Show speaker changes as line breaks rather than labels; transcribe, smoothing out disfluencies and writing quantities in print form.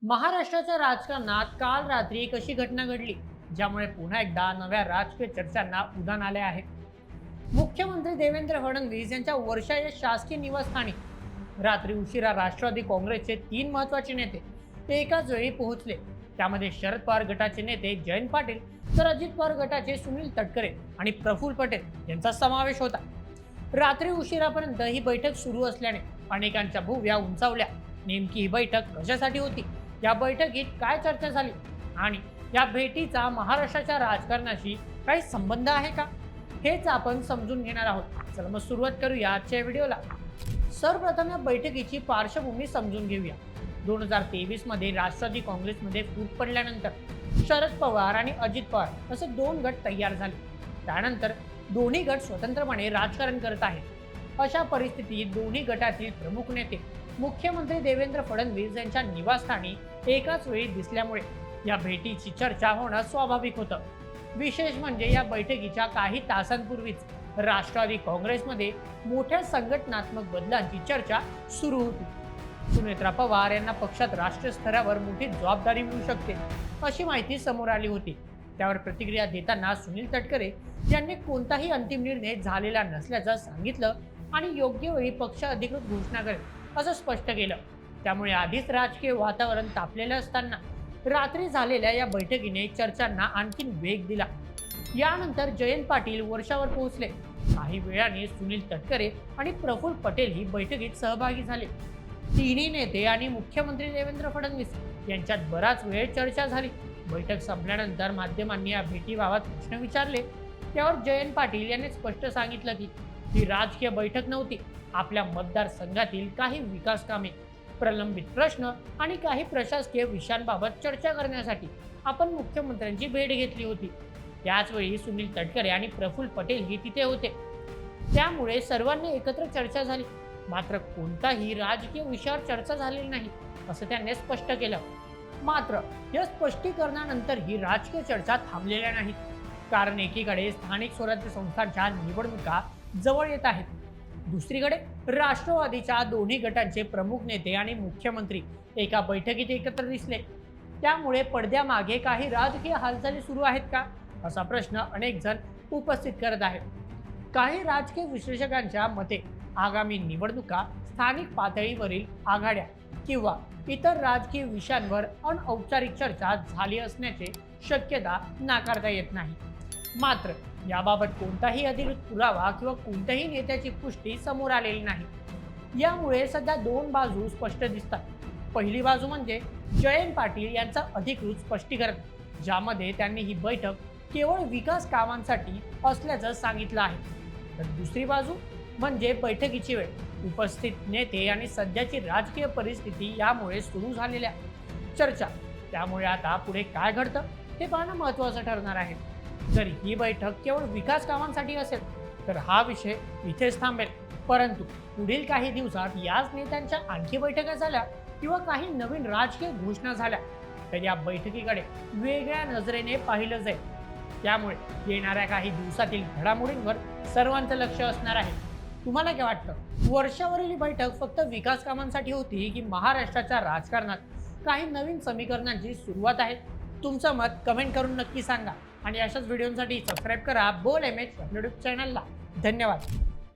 महाराष्ट्राच्या राजकारणात काल रात्री एक अशी घटना घडली ज्यामुळे पुन्हा एकदा नव्या राजकीय चर्चांना उधाण आले आहे। मुख्यमंत्री देवेंद्र फडणवीस यांच्या वर्षा या शासकीय निवासस्थानी रात्री उशिरा राष्ट्रवादी काँग्रेसचे 3 महत्त्वाचे नेते एकाच वेळी पोहोचले। त्यामध्ये शरद पवार गटाचे नेते जयंत पाटील तर अजित पवार गटाचे सुनील तटकरे आणि प्रफुल्ल पटेल यांचा समावेश होता। रात्री उशिरापर्यंत ही बैठक सुरू असल्याने अनेकांच्या भुवया उंचावल्या। नेमकी ही बैठक कशासाठी होती, या बैठकीत काय चर्चा झाली आणि या भेटीचा महाराष्ट्राच्या राजकारणाशी काही संबंध आहे का, हेच आपण समजून घेणार आहोत। चला मग सुरुवात करूया आजच्या व्हिडिओला। सर्वप्रथम या बैठकीची पार्श्वभूमी समजून घेऊया। 2023 मध्ये राष्ट्रवादी काँग्रेसमध्ये फूट पडल्यानंतर शरद पवार आणि अजित पवार असे 2 गट तयार झाले। त्यानंतर दोन्ही गट स्वतंत्रपणे राजकारण करत आहेत। अशा परिस्थितीत दोन्ही गटातील प्रमुख नेते मुख्यमंत्री देवेंद्र फडणवीस यांच्या निवासस्थानी एकाच वेळी दिसल्यामुळे या भेटीची चर्चा होणं स्वाभाविक होतं। विशेष म्हणजे या बैठकीच्या काही तासांपूर्वीच राष्ट्रवादी काँग्रेसमध्ये मोठ्या संघटनात्मक बदलांची चर्चा सुरू होती। सुनेत्रा पवार यांना पक्षात राष्ट्रीय स्तरावर मोठी जबाबदारी मिळू शकते अशी माहिती समोर आली होती। त्यावर प्रतिक्रिया देताना सुनील तटकरे यांनी कोणताही अंतिम निर्णय झालेला नसल्याचं सांगितलं आणि योग्य वेळी पक्ष अधिकृत घोषणा करेल असं स्पष्ट केलं। त्यामुळे आधीच राजकीय वातावरण तापलेलं असताना रात्री झालेल्या या बैठकीने चर्चांना आणखीन वेग दिला। यानंतर जयंत पाटील वर्षावर पोहोचले। काही वेळाने सुनील तटकरे आणि प्रफुल्ल पटेल ही बैठकीत सहभागी झाले। तिन्ही नेते आणि मुख्यमंत्री देवेंद्र फडणवीस यांच्यात बराच वेळ चर्चा झाली। बैठक संपल्यानंतर माध्यमांनी या भेटीबाबत प्रश्न विचारले। त्यावर जयंत पाटील यांनी स्पष्ट सांगितलं की ही राजकीय बैठक नव्हती। आपल्या मतदारसंघातील काही विकास कामे, प्रलंबित प्रश्न आणि काही प्रशासकीय विषयांबाबत चर्चा करण्यासाठी आपण मुख्यमंत्र्यांची भेट घेतली होती। याचवेळी सुनील तटकरे आणि प्रफुल्ल पटेल ही तिथे होते। त्यामुळे सर्वांनी एकत्र चर्चा झाली, मात्र कोणताही राजकीय विषयावर चर्चा झालेली नाही असं त्यांनी स्पष्ट केलं। मात्र या स्पष्टीकरणानंतर ही राजकीय चर्चा थांबलेल्या नाहीत, कारण एकीकडे स्थानिक स्वराज्य संस्थांच्या निवडणुका जवळ येत आहेत, दुसरीकडे राष्ट्रवादीच्या दोन्ही गटांचे प्रमुख नेते आणि मुख्यमंत्री एका बैठकीत एकत्र दिसले। त्यामुळे पडद्यामागे काही राजकीय हालचाली सुरू आहेत का, असा प्रश्न अनेक जण उपस्थित करत आहेत। काही राजकीय विश्लेषकांच्या मते आगामी निवडणुका स्थानिक पातळीवरील आघाड्या किंवा इतर राजकीय विषयांवर अनौपचारिक चर्चा झाली असण्याची शक्यता नाकारता येत नाही। मात्र याबाबत कोणताही अधिकृत पुरावा किंवा कोणत्याही नेत्याची पुष्टी समोर आलेली नाही। यामुळे सध्या 2 बाजू स्पष्ट दिसतात। पहिली बाजू म्हणजे जयंत पाटील यांचं अधिकृत स्पष्टीकरण, ज्यामध्ये त्यांनी ही बैठक केवळ विकास कामांसाठी असल्याचं सांगितलं आहे। तर दुसरी बाजू म्हणजे बैठकीची वेळ, उपस्थित नेते आणि सध्याची राजकीय परिस्थिती यामुळे सुरू झालेल्या चर्चा। त्यामुळे आता पुढे काय घडतं हे पाहणं महत्त्वाचं ठरणार आहे। जर ही बैठक केवळ विकास कामांसाठी असेल तर हा विषय इथेच थांबेल, परंतु पुढील काही दिवसात याच नेत्यांच्या आणखी बैठका झाल्या किंवा काही नवीन राजकीय घोषणा झाल्या तर या बैठकीकडे वेगळ्या नजरेने पाहिलं जाईल। त्यामुळे येणाऱ्या काही दिवसातील घडामोडींवर सर्वांचं लक्ष असणार आहे। तुम्हाला काय वाटतं, वर्षावरील ही बैठक फक्त विकास कामांसाठी होती की महाराष्ट्राच्या राजकारणात काही नवीन समीकरणांची सुरुवात आहे? तुमचं मत कमेंट करून नक्की सांगा आणि अशाच व्हिडिओसाठी सबस्क्राईब करा बोल एमएच यूट्यूब चॅनलला। धन्यवाद।